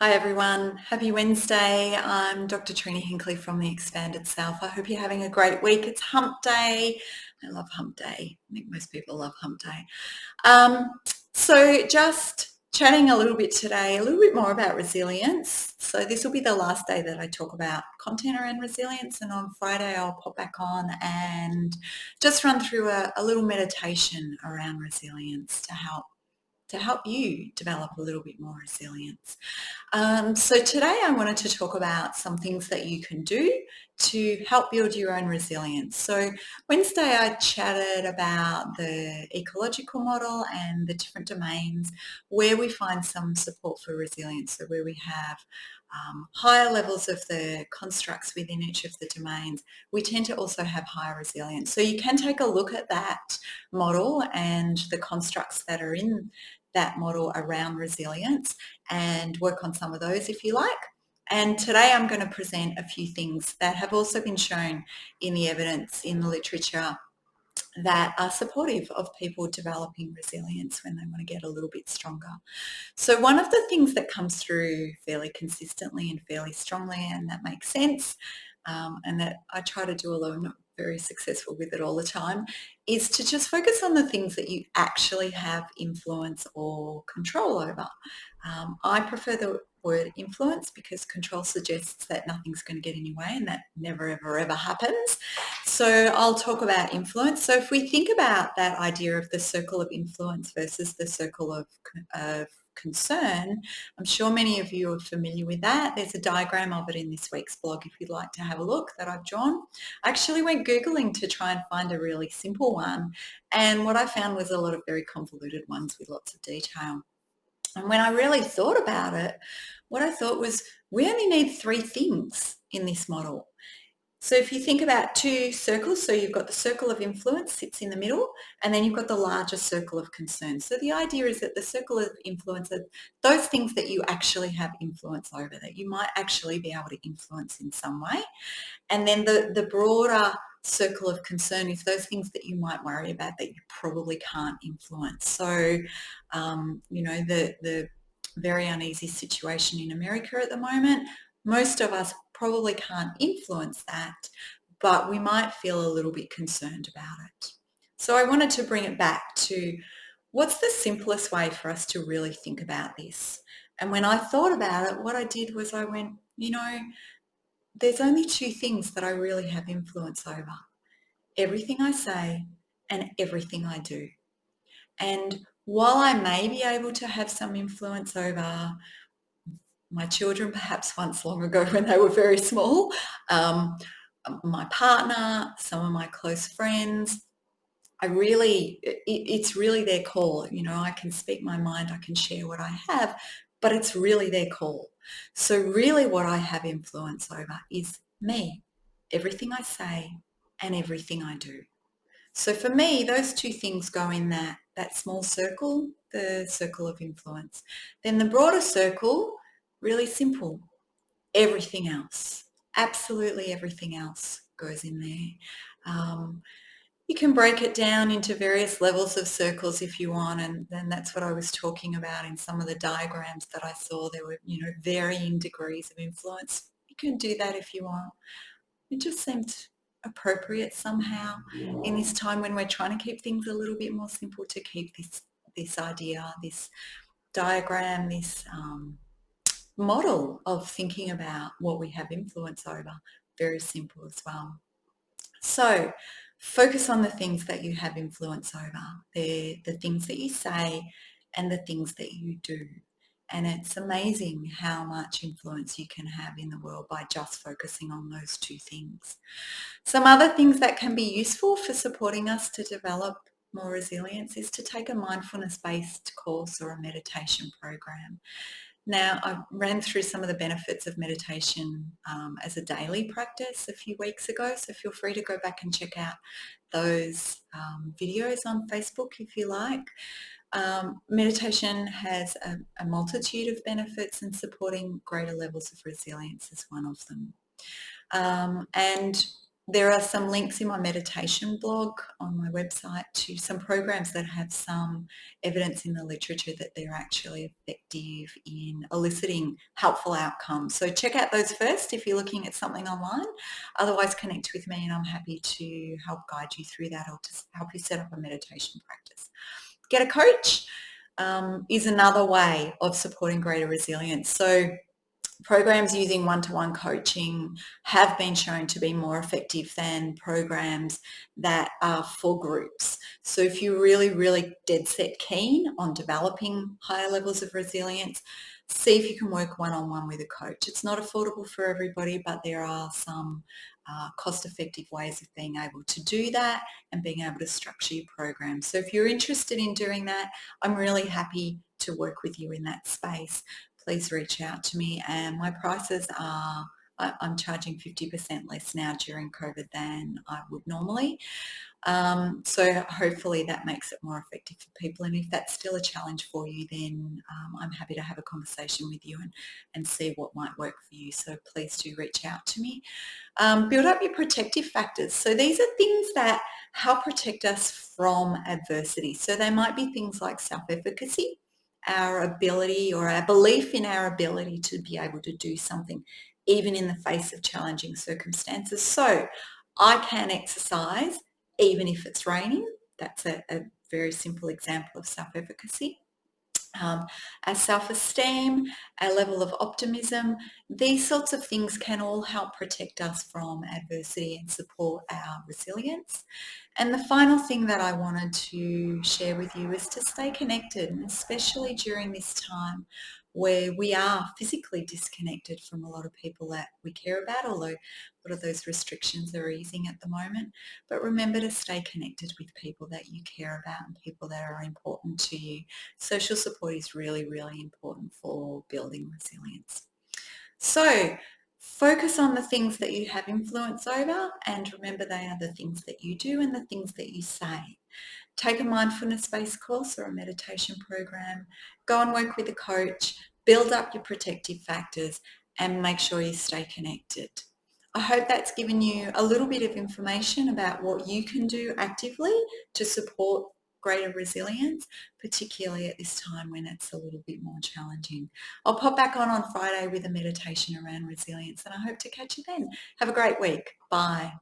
Hi everyone, happy Wednesday. I'm Dr. Trini Hinkley from The Expanded Self. I hope you're having a great week. It's hump day. I love hump day. I think most people love hump day. So just chatting a little bit today, a little bit more about resilience. So this will be the last day that I talk about content around resilience, and on Friday I'll pop back on and just run through a little meditation around resilience to help you develop a little bit more resilience. So today I wanted to talk about some things that you can do to help build your own resilience. So Wednesday I chatted about the ecological model and the different domains where we find some support for resilience. So where we have higher levels of the constructs within each of the domains, we tend to also have higher resilience. So you can take a look at that model and the constructs that are in that model around resilience and work on some of those if you like. And today I'm going to present a few things that have also been shown in the evidence in the literature that are supportive of people developing resilience when they want to get a little bit stronger. So one of the things that comes through fairly consistently and fairly strongly, and that makes sense, and that I try to do, although I'm not very successful with it all the time, is to just focus on the things that you actually have influence or control over. I prefer the word influence because control suggests that nothing's going to get in your way, and that never, ever, ever happens. So I'll talk about influence. So if we think about that idea of the circle of influence versus the circle of concern, I'm sure many of you are familiar with that. There's a diagram of it in this week's blog if you'd like to have a look that I've drawn. I actually went Googling to try and find a really simple one, and what I found was a lot of very convoluted ones with lots of detail. And when I really thought about it, what I thought was we only need three things in this model. So if you think about two circles, so you've got the circle of influence sits in the middle, and then you've got the larger circle of concern. So the idea is that the circle of influence are those things that you actually have influence over, that you might actually be able to influence in some way. And then the broader circle of concern is those things that you might worry about that you probably can't influence. So, the very uneasy situation in America at the moment, most of us probably can't influence that, but we might feel a little bit concerned about it. So I wanted to bring it back to what's the simplest way for us to really think about this? And when I thought about it, what I did was I went, there's only two things that I really have influence over: everything I say and everything I do. And while I may be able to have some influence over my children, perhaps once long ago when they were very small, my partner, some of my close friends, it's really their call. I can speak my mind, I can share what I have, but it's really their call. So really what I have influence over is me, everything I say and everything I do. So for me, those two things go in that small circle, the circle of influence. Then the broader circle, really simple, everything else, absolutely everything else goes in there. You can break it down into various levels of circles if you want, and then that's what I was talking about in some of the diagrams that I saw. There were, varying degrees of influence. You can do that if you want. It just seemed appropriate somehow in this time when we're trying to keep things a little bit more simple, to keep this idea, this diagram, this model of thinking about what we have influence over very simple as well. So focus on the things that you have influence over. They're the things that you say and the things that you do. And it's amazing how much influence you can have in the world by just focusing on those two things. Some other things that can be useful for supporting us to develop more resilience is to take a mindfulness-based course or a meditation program. Now, I ran through some of the benefits of meditation as a daily practice a few weeks ago, so feel free to go back and check out those videos on Facebook if you like. Meditation has a multitude of benefits, and supporting greater levels of resilience is one of them. And There are some links in my meditation blog on my website to some programs that have some evidence in the literature that they're actually effective in eliciting helpful outcomes. So check out those first if you're looking at something online. Otherwise, connect with me and I'm happy to help guide you through that or to help you set up a meditation practice. Get a coach is another way of supporting greater resilience. So programs using one-to-one coaching have been shown to be more effective than programs that are for groups. So if you're really, really dead set keen on developing higher levels of resilience, see if you can work one-on-one with a coach. It's not affordable for everybody, but there are some cost-effective ways of being able to do that and being able to structure your program. So if you're interested in doing that, I'm really happy to work with you in that space. Please reach out to me, and my prices are, I'm charging 50% less now during COVID than I would normally. So hopefully that makes it more effective for people, and if that's still a challenge for you, then I'm happy to have a conversation with you and see what might work for you. So please do reach out to me. Build up your protective factors. So these are things that help protect us from adversity. So they might be things like self-efficacy, our ability or our belief in our ability to be able to do something even in the face of challenging circumstances. So I can exercise even if it's raining. That's a very simple example of self-efficacy. Our self-esteem, our level of optimism, these sorts of things can all help protect us from adversity and support our resilience. And the final thing that I wanted to share with you is to stay connected, and especially during this time where we are physically disconnected from a lot of people that we care about, although a lot of those restrictions are easing at the moment. But remember to stay connected with people that you care about and people that are important to you. Social support is really, really important for building resilience. So focus on the things that you have influence over, and remember they are the things that you do and the things that you say. Take a mindfulness-based course or a meditation program, go and work with a coach, build up your protective factors, and make sure you stay connected. I hope that's given you a little bit of information about what you can do actively to support greater resilience, particularly at this time when it's a little bit more challenging. I'll pop back on Friday with a meditation around resilience, and I hope to catch you then. Have a great week. Bye.